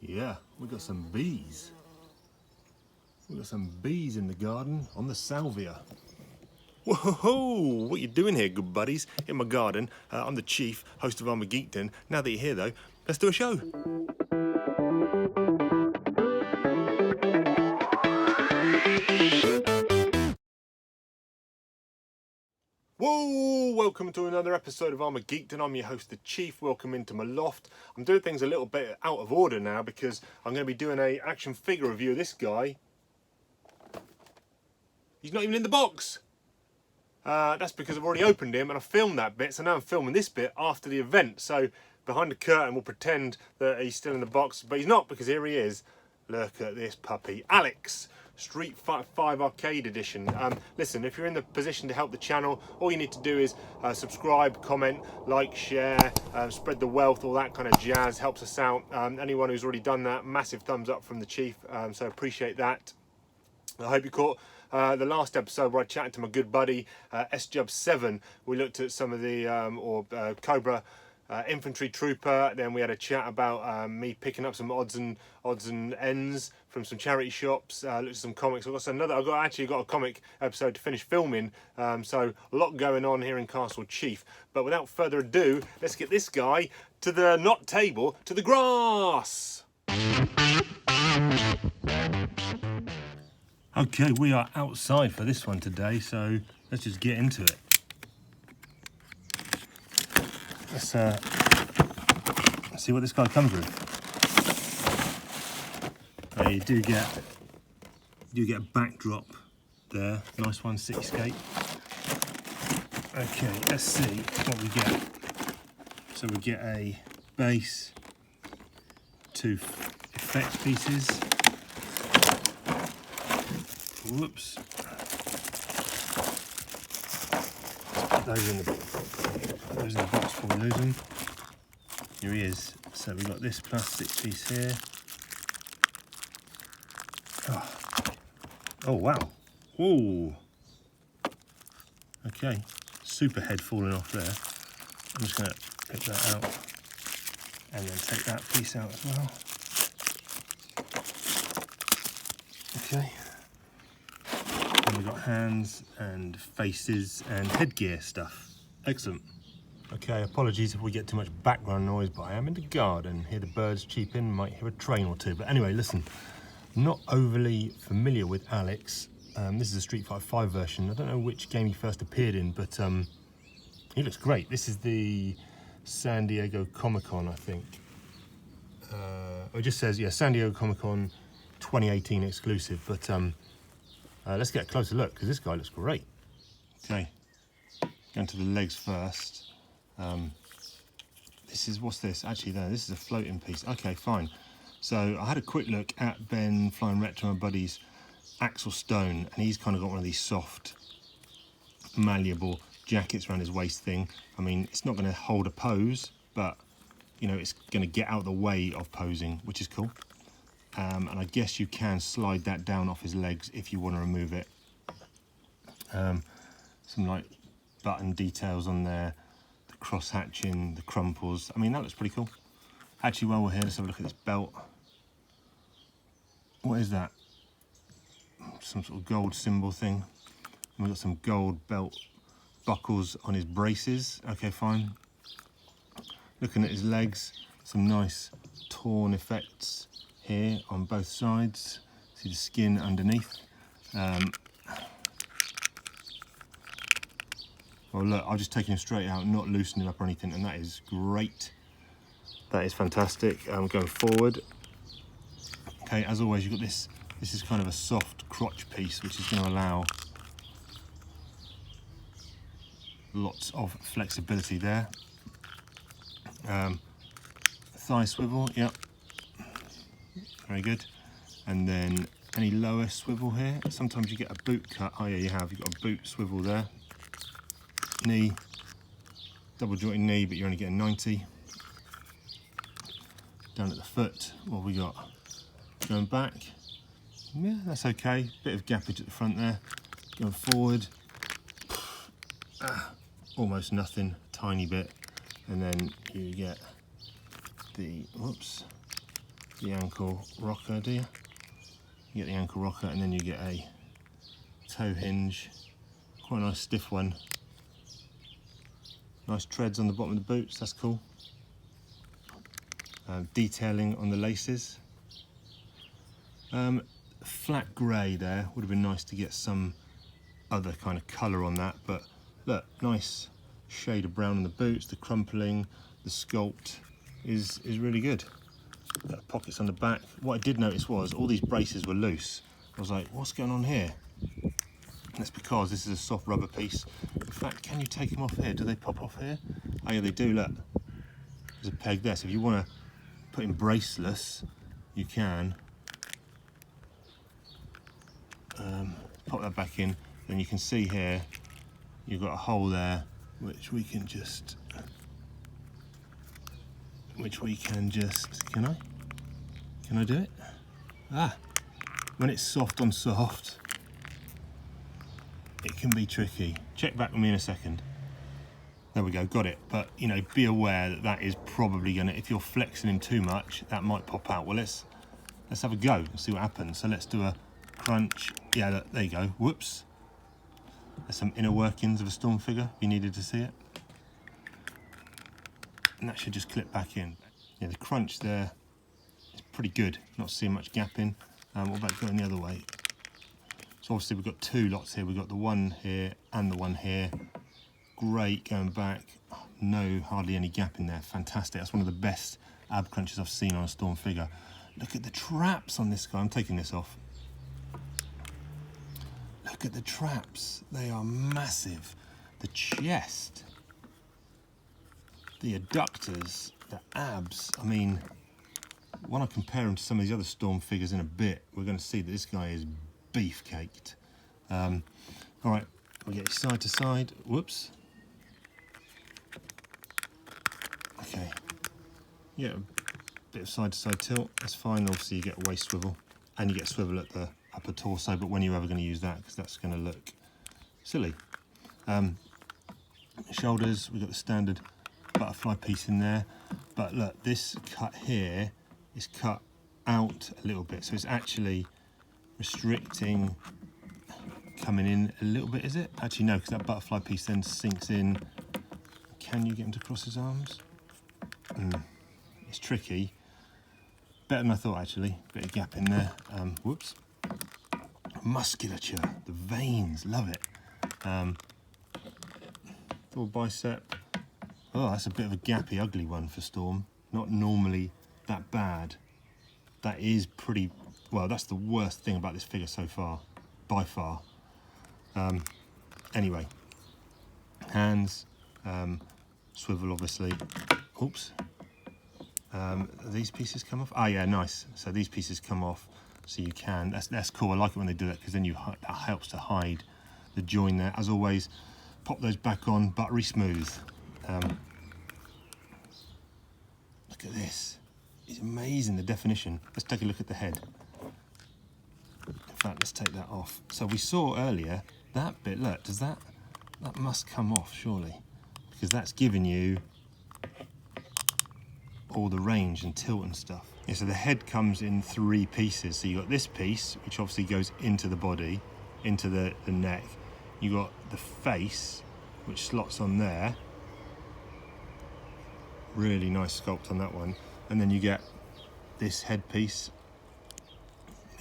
Yeah, we got some bees. We got some bees in the garden on the salvia. Whoa! What you doing here, good buddies? In my garden. I'm the Chief, host of ArmaGEEKdon. Now that you're here, though, let's do a show. Whoa! Welcome to another episode of ArmaGEEKdon. I'm your host, the Chief. Welcome into my loft. I'm doing things a little bit out of order now because I'm going to be doing a action figure review of this guy. He's not even in the box. That's because I've already opened him and I filmed that bit, so now I'm filming this bit after the event. So behind the curtain we'll pretend that he's still in the box, but he's not, because here he is. Look at this puppy. Alex, Street Fighter 5 Arcade Edition. Listen, if you're in the position to help the channel, all you need to do is subscribe, comment, like, share, spread the wealth, all that kind of jazz. Helps us out. Anyone who's already done that, massive thumbs up from the Chief, so appreciate that. I hope you caught the last episode where I chatted to my good buddy SDCC. We looked at some of the Cobra infantry trooper. Then we had a chat about me picking up some odds and ends from some charity shops. Looked at some comics. I've actually got a comic episode to finish filming. So a lot going on here in Castle Chief. But without further ado, let's get this guy to the not table, to the grass. Okay, we are outside for this one today, so let's just get into it. Let's see what this guy comes with. You do get a backdrop there, nice one, cityscape. Okay, let's see what we get. So we get a base, two effect pieces. Whoops. Put those in the box before we lose them. Here he is. So we've got this plastic piece here. Oh wow. Whoa. Okay. Super head falling off there. I'm just going to pick that out and then take that piece out as well. Okay. And we've got hands and faces and headgear stuff. Excellent. Okay, apologies if we get too much background noise, but I am in the garden. Hear the birds cheeping, might hear a train or two. But anyway, listen, I'm not overly familiar with Alex. This is a Street Fighter 5 version. I don't know which game he first appeared in, but he looks great. This is the San Diego Comic-Con, I think. It just says, yeah, San Diego Comic-Con 2018 exclusive, but let's get a closer look, because this guy looks great. Okay, going to the legs first. What's this? Actually, no, this is a floating piece. Okay, fine. So I had a quick look at Ben Flying Retro, my buddy's Axel Stone, and he's kind of got one of these soft, malleable jackets around his waist thing. I mean, it's not going to hold a pose, but, you know, it's going to get out of the way of posing, which is cool. And I guess you can slide that down off his legs if you want to remove it. Some like button details on there, the cross hatching, the crumples. I mean, that looks pretty cool. Actually, while we're here, let's have a look at this belt. What is that? Some sort of gold symbol thing. And we've got some gold belt buckles on his braces. Okay, fine. Looking at his legs, some nice torn effects here on both sides. See the skin underneath. Well, look, I've just taken him straight out, not loosening up or anything, and that is great. That is fantastic. Going forward. Okay, as always, you've got this. This is kind of a soft crotch piece, which is going to allow lots of flexibility there. Thigh swivel, yep. Very good. And then any lower swivel here. Sometimes you get a boot cut. Oh yeah, you have. You've got a boot swivel there. Knee, double jointed knee, but you're only getting 90. Down at the foot, what have we got? Going back. Yeah, that's okay. Bit of gappage at the front there. Going forward. Almost nothing, tiny bit. And then you get the, whoops, the ankle rocker, do you? You get the ankle rocker and then you get a toe hinge, quite a nice stiff one. Nice treads on the bottom of the boots, that's cool. Detailing on the laces. Flat grey there, would have been nice to get some other kind of colour on that, but look, nice shade of brown on the boots, the crumpling, the sculpt is really good. Pockets on the back. What I did notice was all these braces were loose. I was like, what's going on here? And that's because this is a soft rubber piece. In fact, can you take them off here? Do they pop off here? Oh yeah, they do, look. There's a peg there, so if you want to put in braceless, you can. Pop that back in, then you can see here, you've got a hole there, which we can just, can I do it? Ah, when it's soft on soft, it can be tricky. Check back with me in a second. There we go, got it. But you know, be aware that that is probably gonna, if you're flexing him too much, that might pop out. Well, let's have a go and see what happens. So let's do a crunch. Yeah, look, there you go. Whoops. There's some inner workings of a Storm figure, if you needed to see it. And that should just clip back in. Yeah, the crunch there is pretty good. Not seeing much gapping. What about going the other way? So obviously we've got two lots here. We've got the one here and the one here. Great going back. No, hardly any gap in there. Fantastic. That's one of the best ab crunches I've seen on a Storm figure. Look at the traps on this guy. I'm taking this off. Look at the traps. They are massive. The chest, the adductors, the abs. I mean, when I compare him to some of these other Storm figures in a bit, we're going to see that this guy is beef-caked. All right, we'll get side to side. Whoops. Okay. Yeah, a bit of side-to-side tilt. That's fine. Obviously, you get a waist swivel, and you get a swivel at the upper torso. But when are you ever going to use that? Because that's going to look silly. Shoulders. We've got the standard butterfly piece in there. But look, this cut here is cut out a little bit, so it's actually restricting coming in a little bit, is it? Actually no, because that butterfly piece then sinks in. Can you get him to cross his arms? It's tricky. Better than I thought, actually. Bit of gap in there. Whoops. Musculature, the veins, love it. Full bicep. Oh, that's a bit of a gappy, ugly one for Storm. Not normally that bad. That is pretty, well, that's the worst thing about this figure so far, by far. Anyway, hands, swivel obviously. Oops. These pieces come off. Ah, yeah, nice. So these pieces come off, so you can. That's cool. I like it when they do that because then that helps to hide the join there. As always, pop those back on, buttery smooth. Look at this. It's amazing, the definition. Let's take a look at the head. In fact, let's take that off. So we saw earlier that bit. Look, does that must come off surely, because that's giving you all the range and tilt and stuff. Yeah, so the head comes in 3 pieces. So you got this piece, which obviously goes into the body, into the neck. You got the face, which slots on there. Really nice sculpt on that one. And then you get this headpiece,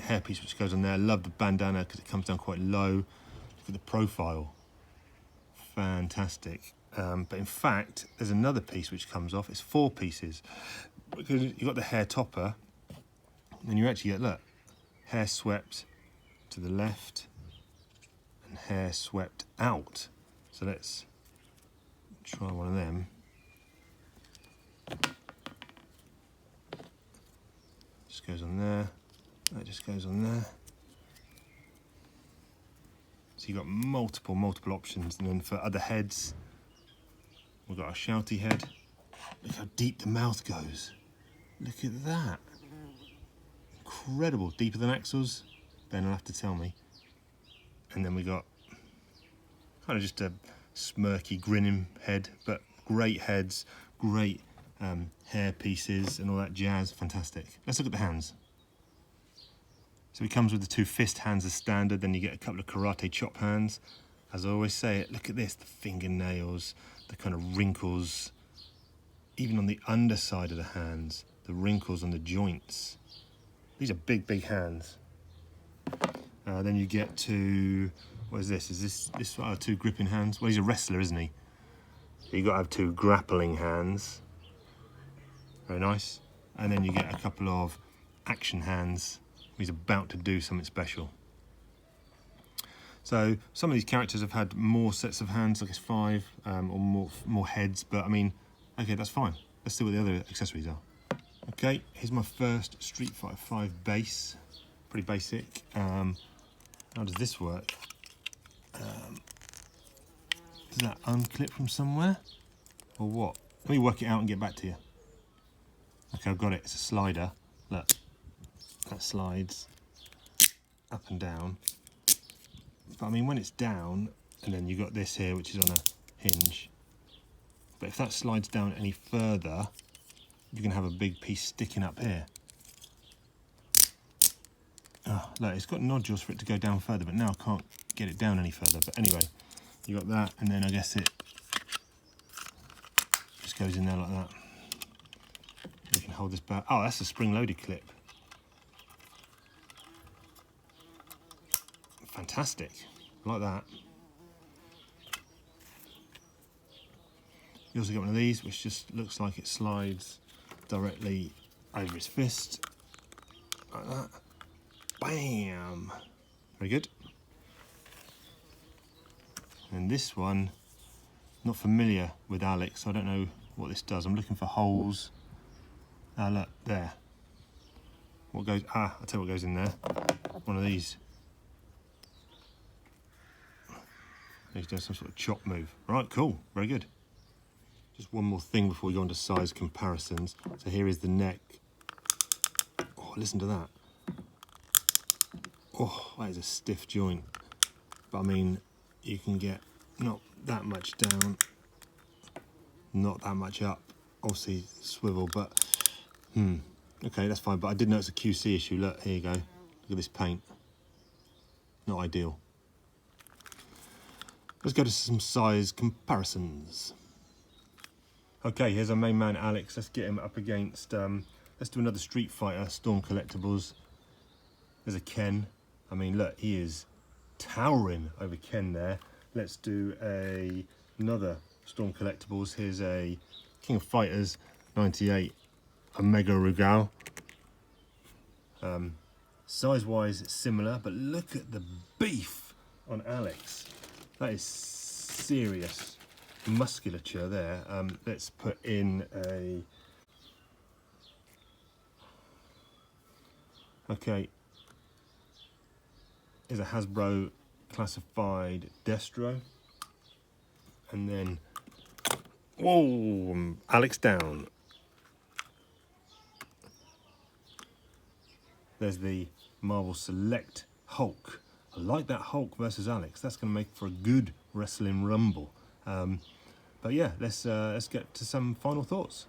hairpiece, which goes on there. I love the bandana because it comes down quite low. Look at the profile. Fantastic. But in fact, there's another piece which comes off. It's 4 pieces. Because you've got the hair topper, and you actually get, look, hair swept to the left and hair swept out. So let's try one of them. Just goes on there. That just goes on there. So you've got multiple options. And then for other heads, we've got a shouty head. Look how deep the mouth goes. Look at that. Incredible. Deeper than Axel's. Ben will have to tell me. And then we got kind of just a smirky, grinning head, but great heads, great hair pieces and all that jazz. Fantastic. Let's look at the hands. So he comes with the 2 fist hands as standard, then you get a couple of karate chop hands. As I always say it, look at this, the fingernails, the kind of wrinkles, even on the underside of the hands, the wrinkles on the joints. These are big, big hands. Then you get to, what is this? Is this 2 gripping hands? Well, he's a wrestler, isn't he? So you've got to have 2 grappling hands. Very nice. And then you get a couple of action hands. He's about to do something special. So some of these characters have had more sets of hands, like it's 5 or more heads, but I mean, okay, that's fine. Let's see what the other accessories are. Okay, here's my first Street Fighter 5 base. Pretty basic. How does this work? Does that unclip from somewhere? Or what? Let me work it out and get back to you. Okay, I've got it. It's a slider. Look, that slides up and down. But I mean, when it's down, and then you've got this here, which is on a hinge. But if that slides down any further, you can have a big piece sticking up here. Oh, look, it's got nodules for it to go down further, but now I can't get it down any further. But anyway, you got that, and then I guess it just goes in there like that. You can hold this back. Oh, that's a spring-loaded clip. Fantastic, like that. You also get one of these, which just looks like it slides directly over his fist, like that. Bam! Very good. And this one, not familiar with Alex, so I don't know what this does. I'm looking for holes. Ah, look, there. What goes, I'll tell you what goes in there. One of these. He's doing some sort of chop move. Right, cool, very good. Just one more thing before we go on to size comparisons. So here is the neck. Oh, listen to that. Oh, that is a stiff joint. But I mean, you can get not that much down, not that much up. Obviously swivel, but okay, that's fine. But I did know it's a QC issue. Look, here you go. Look at this paint. Not ideal. Let's go to some size comparisons. Okay, here's our main man, Alex. Let's get him up against, let's do another Street Fighter, Storm Collectibles. There's a Ken. I mean, look, he is towering over Ken there. Let's do another Storm Collectibles. Here's a King of Fighters 98 ArmaGEEKdon. Size-wise, it's similar, but look at the beef on Alex. That is serious musculature there. Let's put in a... Okay. Here's a Hasbro classified Destro. And then... Whoa! Alex down. There's the Marvel Select Hulk. I like that Hulk versus Alex. That's going to make for a good wrestling rumble. But yeah, let's get to some final thoughts.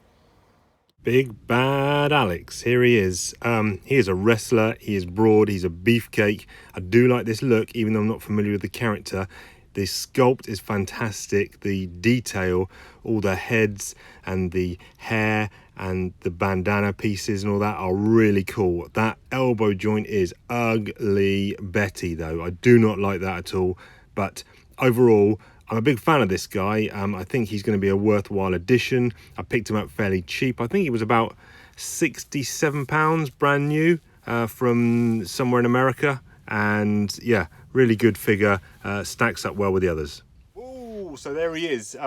Big bad Alex, here he is. He is a wrestler, he is broad, he's a beefcake. I do like this look, even though I'm not familiar with the character. The sculpt is fantastic, the detail, all the heads and the hair and the bandana pieces and all that are really cool. That elbow joint is ugly Betty though. I do not like that at all, but overall, I'm a big fan of this guy. I think he's going to be a worthwhile addition. I picked him up fairly cheap. I think he was about £67, brand new, from somewhere in America. And yeah, really good figure, stacks up well with the others. Oh, so there he is.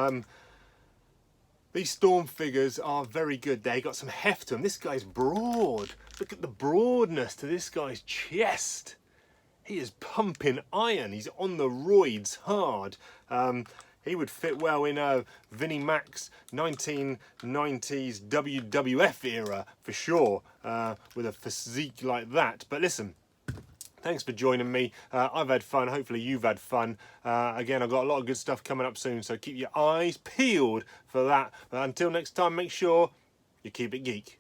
These Storm figures are very good. They got some heft to them. This guy's broad. Look at the broadness to this guy's chest. He is pumping iron. He's on the roids hard. He would fit well in Vinnie Mac's 1990s WWF era for sure, with a physique like that. But listen, thanks for joining me. I've had fun. Hopefully you've had fun. Again, I've got a lot of good stuff coming up soon, so keep your eyes peeled for that. But until next time, make sure you keep it geek.